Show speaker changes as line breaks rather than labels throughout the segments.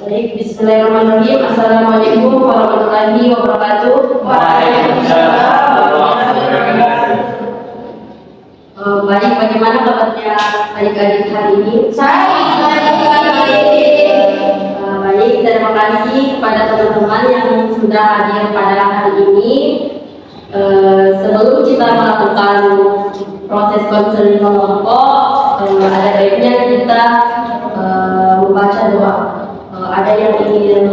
Baik, bismillahirrahmanirrahim. Assalamualaikum warahmatullahi wabarakatuh.
Waalaikumsalam warahmatullahi wabarakatuh.
Baik, bagaimana kabarnya adik-adik hari ini? Baik, terima kasih kepada teman-teman yang sudah hadir pada hari ini. Sebelum kita melakukan proses konseling kelompok, ada baiknya kita membaca doa. Ada yang ingin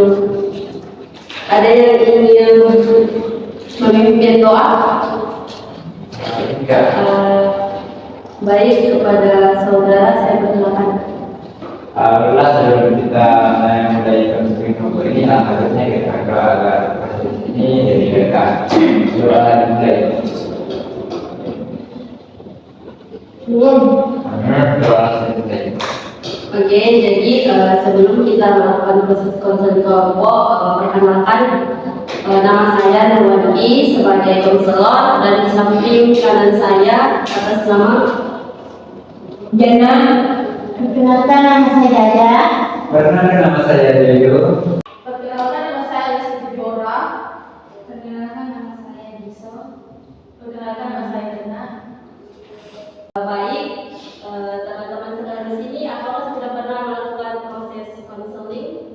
memimpin doa? Baik, kepada saudara saya persilakan.
Alhamdulillah, sebelum kita mulai konseling kelompok ini, harusnya kita doa agar proses ini jadi berkah. Doa dimulai. Doa dimulai.
Oke, jadi sebelum kita melakukan proses konseling kelompok, perkenalkan nama saya Nurwadi sebagai konselor, dan di samping kanan saya atas nama
Jana. Perkenalkan nama saya Dada.
Perkenalkan nama saya Diego.
Perkenalkan nama saya Siti-Dora. Perkenalkan nama saya Diso. Perkenalkan nama saya Jana.
Baik, teman-teman saudara di sini, apakah sudah pernah melakukan proses konseling?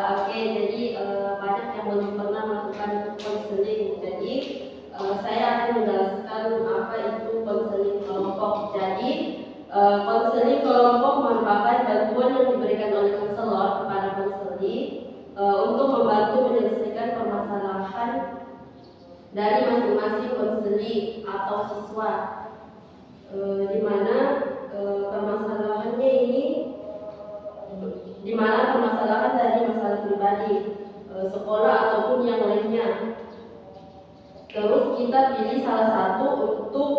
Oke, jadi banyak yang belum pernah melakukan konseling. Jadi saya akan menjelaskan apa itu konseling kelompok. Jadi konseling kelompok merupakan bantuan yang diberikan oleh konselor kepada konseli untuk membantu menyelesaikan permasalahan dari masing-masing konseli atau siswa, di mana permasalahannya ini, di mana permasalahan dari masalah pribadi, sekolah ataupun yang lainnya. Terus kita pilih salah satu untuk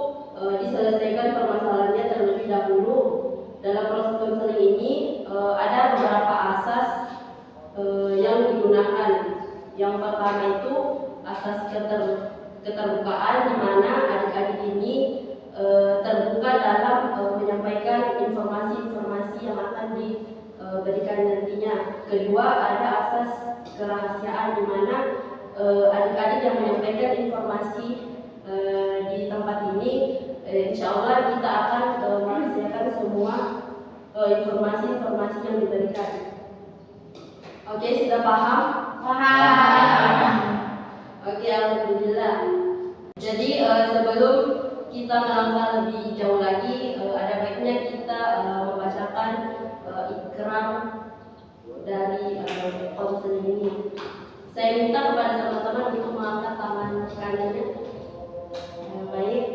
diselesaikan permasalahannya terlebih dahulu. Dalam proses konseling ini ada beberapa asas yang digunakan. Yang pertama itu asas keterbukaan, di mana adik-adik ini terbuka dalam menyampaikan informasi-informasi yang akan diberikan nantinya. Kedua, ada asas kerahasiaan, di mana adik-adik yang menyampaikan informasi di tempat ini, insya Allah kita akan merahasiakan semua informasi-informasi yang diberikan. Oke, sudah paham?
Paham.
Oke, alhamdulillah. Jadi sebelum kita melangkah lebih jauh lagi, ada baiknya kita membacakan ikrar dari konseling ini. Saya minta kepada teman-teman untuk mengangkat tangan kanannya. Baik.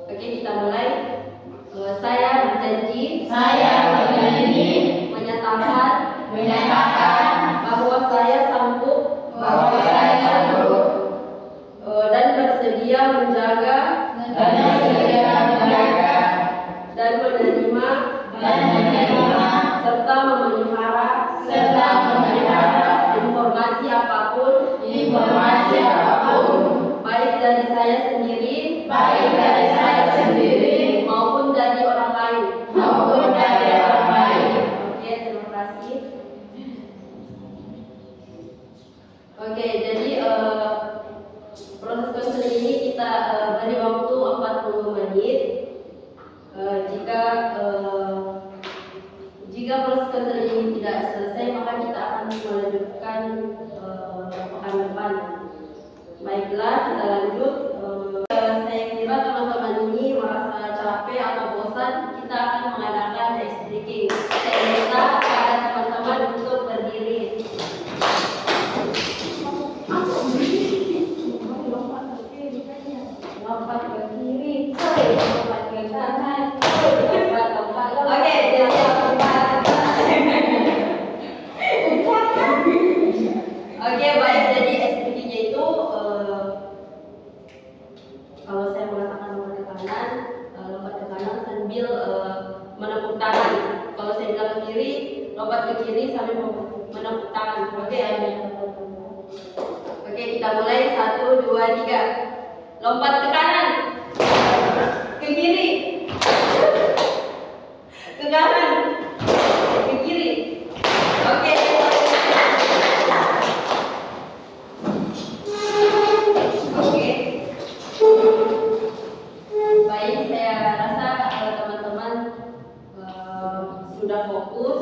Oke, kita mulai. Saya berjanji menyatakan bahwa saya sanggup dan bersedia menjaga dan menerima serta memelihara informasi apapun baik dari saya sendiri maupun dari orang lain. Oke, terima kasih. Oke, jadi proses konseling ini kita beri waktu 40 menit. Jika proses konseling ini tidak selesai, maka kita akan melanjutkan pekan depan. Baiklah, kita lanjut. Saya kira teman-teman ini merasa capek atau bosan, kita akan mengadakan ice breaking. Saya minta kepada teman-teman untuk berdiri. Lompat ke kiri, lompat ke kanan, lompat. Oke, jadi Oke, baik. Jadi SPT-nya itu kalau saya mengatakan lompat ke kanan sambil menepuk tangan. Kalau saya bilang ke kiri, lompat ke kiri sambil menepuk tangan. Oke, ya. Oke, kita mulai. 1, 2, 3. Lompat ke kanan, ke kiri, kanan, ke kiri. Oke. Oke. Baik, saya rasa teman-teman sudah fokus.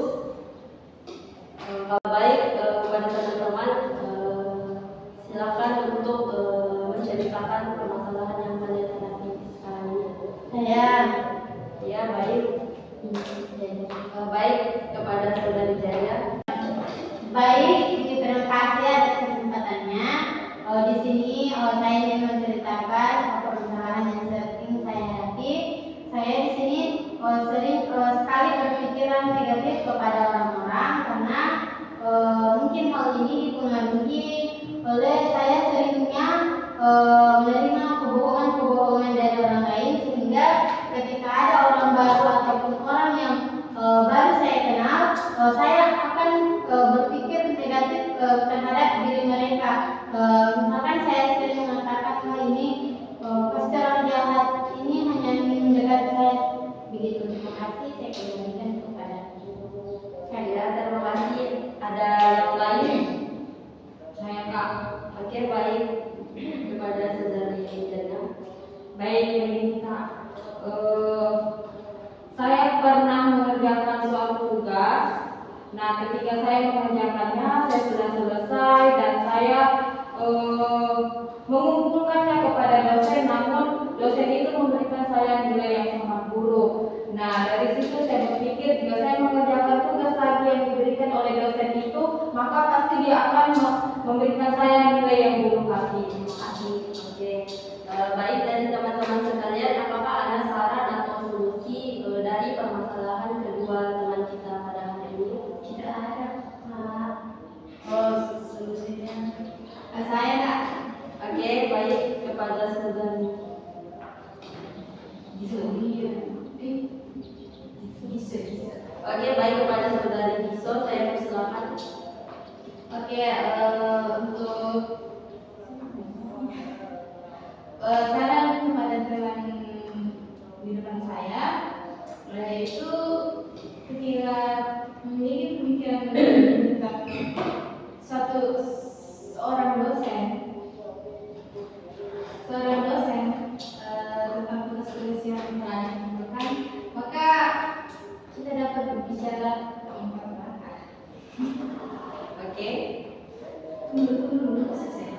Baik, kepada teman-teman silakan untuk menceritakan permasalahan yang kalian hadapi sekarang ini. Ya, baik. Baik, kepada Saudari Jaya.
Baik, terima kasih atas kesempatannya. Di sini saya ingin menceritakan permasalahan yang sering saya hadapi. Saya di sini sering sekali berpikiran negatif kepada orang-orang karena mungkin hal ini dipengaruhi oleh saya seringnya menerima kebohongan-kebohongan dari orang lain, sehingga ketika ada orang baru ataupun orang yang baru saya kenal, saya akan berpikir negatif terhadap diri mereka. Misalkan saya sering mengatakan, ini pasti orang jahat, ini hanya ingin mendekati saya. Begitu. Terima kasih, saya kembalikan kepada
Ya, terima kasih. Ada yang lain?
saya, Kak.
Oke, baik. Kepada Saudari Jana.
Baik, begini, Kak. Saya pernah mengerjakan suatu tugas. Nah, ketika saya mengerjakannya, saya sudah selesai dan saya mengumpulkannya kepada dosen, namun dosen itu memberikan saya nilai yang sangat buruk. Nah, dari situ saya berpikir, jika saya mengerjakan tugas lagi yang diberikan oleh dosen itu, maka pasti dia akan memberikan saya nilai yang buruk lagi. Terima kasih.
Oke. Baik, dari teman-teman sekalian, apakah ada saran atau solusi dari permasalahan kedua teman kita pada hari ini?
Tidak ada, Kak. Solusinya saya, Kak.
Oke, baik, kepada Saudari. Oke, baik, kepada Saudari Giso, saya persilakan.
Oke, untuk saran kepada teman di depan saya, yaitu ketika memiliki pemikiran tentang seorang dosen tentang tugas-tugas yang telah ditentukan, maka kita dapat berbicara empat mata.
Oke.
Tunggu, selesai.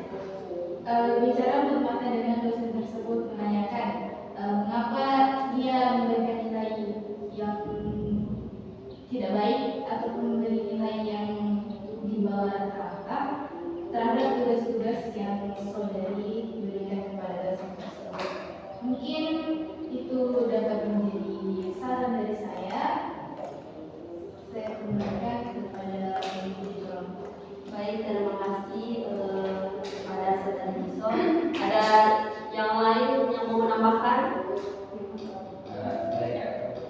Bicara empat mata dengan dosen tersebut, menanyakan mengapa dia memberikan nilai yang tidak baik ataupun memberi nilai yang di bawah rata-rata terhadap tugas-tugas yang saudari berikan kepada dosen tersebut. Mungkin itu dapat menjadi saran dari saya. Saya kembalikan kepada ibu kelompok.
Baik, terima kasih kepada Saudari Giso. Ada yang lain yang mau menambahkan?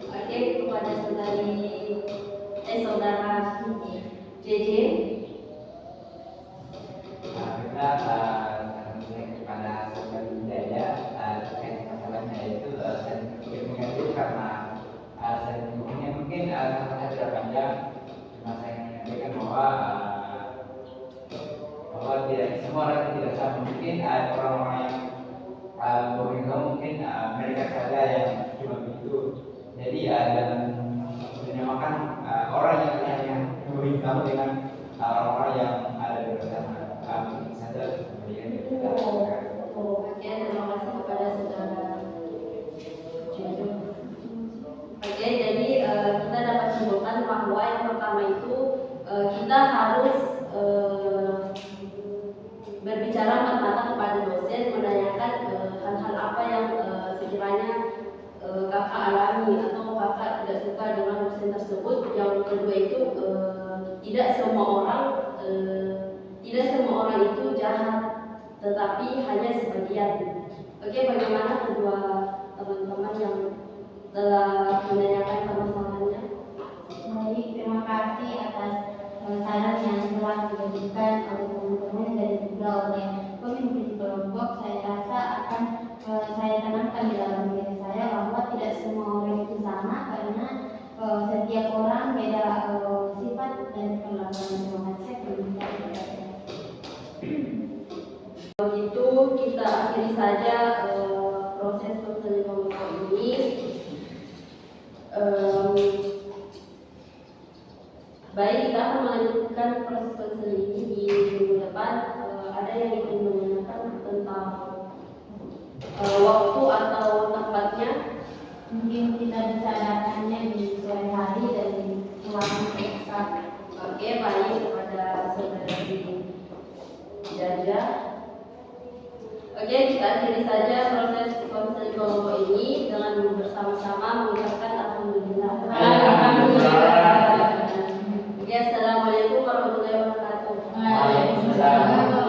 Oke, kepada Saudara JJ.
Kepada Saudari Jaya terkait masalahnya itu saya pikir negatif karena saya mungkin saya tidak panjang, cuma saya menyampaikan bahwa tidak semua orang tidak sama. Mungkin ada orang-orang yang begitu, mungkin mereka saja yang cuma begitu. Jadi dan menyamakan orang yang hanya memberi kamu dengan orang-orang yang ada di bersama. Saja kemudian kita.
Oke, terima kasih kepada Saudara JJ. Oke, jadi kita dapat simpulkan bahwa yang pertama itu kita harus berbicara empat mata kepada dosen, menanyakan hal-hal apa yang sekiranya kakak alami atau kakak tidak suka dengan dosen tersebut. Yang kedua itu tidak semua orang itu jahat, tetapi hanya sebagian. Oke, bagaimana kedua teman-teman yang telah menanyakan permasalahannya?
Baik, terima kasih atas saran yang telah diberikan oleh teman-teman dan juga oleh pemimpin kelompok. Saya rasa akan saya tanamkan di dalam diri saya bahwa tidak semua orang itu sama, karena setiap orang beda sifat dan perlakuan. Terima kasih.
Begitu kita akhiri saja proses konseling kelompok ini. Baik, kita akan melanjutkan proses konseling ini di minggu depan. Ada yang ingin menanyakan tentang waktu atau tempatnya?
Mungkin kita bisa adakannya di sore hari dan di ruangan terdekat.
Oke, baik, kepada saudara Jaja. Oke, kita akhiri saja proses konseling kelompok ini dengan bersama-sama mengucapkan alhamdulillah. Oke, assalamualaikum warahmatullahi wabarakatuh.
Waalaikumsalam.